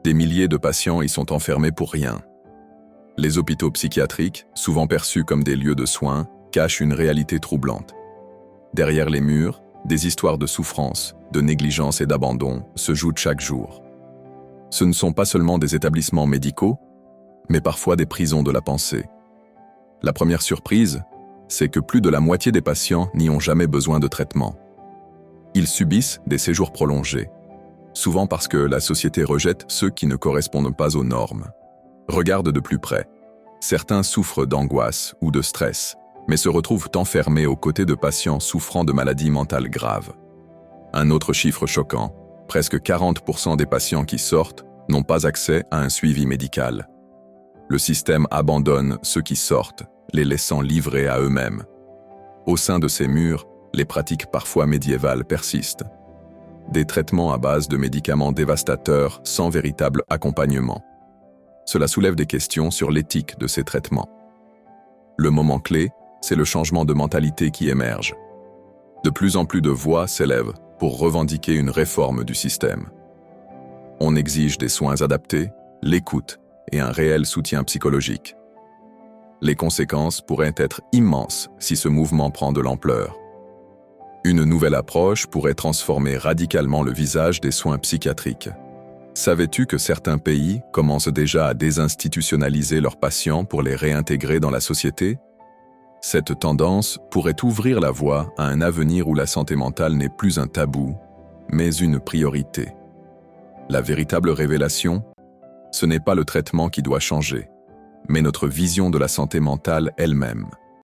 Des milliers de patients y sont enfermés pour rien. Les hôpitaux psychiatriques, souvent perçus comme des lieux de soins, cachent une réalité troublante. Derrière les murs, des histoires de souffrance, de négligence et d'abandon se jouent chaque jour. Ce ne sont pas seulement des établissements médicaux, mais parfois des prisons de la pensée. La première surprise, c'est que plus de la moitié des patients n'y ont jamais besoin de traitement. Ils subissent des séjours prolongés, souvent parce que la société rejette ceux qui ne correspondent pas aux normes. Regarde de plus près. Certains souffrent d'angoisse ou de stress, mais se retrouvent enfermés aux côtés de patients souffrant de maladies mentales graves. Un autre chiffre choquant, presque 40% des patients qui sortent n'ont pas accès à un suivi médical. Le système abandonne ceux qui sortent, les laissant livrés à eux-mêmes. Au sein de ces murs, les pratiques parfois médiévales persistent. Des traitements à base de médicaments dévastateurs sans véritable accompagnement. Cela soulève des questions sur l'éthique de ces traitements. Le moment clé, c'est le changement de mentalité qui émerge. De plus en plus de voix s'élèvent pour revendiquer une réforme du système. On exige des soins adaptés, l'écoute et un réel soutien psychologique. Les conséquences pourraient être immenses si ce mouvement prend de l'ampleur. Une nouvelle approche pourrait transformer radicalement le visage des soins psychiatriques. Savais-tu que certains pays commencent déjà à désinstitutionnaliser leurs patients pour les réintégrer dans la société? Cette tendance pourrait ouvrir la voie à un avenir où la santé mentale n'est plus un tabou, mais une priorité. La véritable révélation, ce n'est pas le traitement qui doit changer, mais notre vision de la santé mentale elle-même.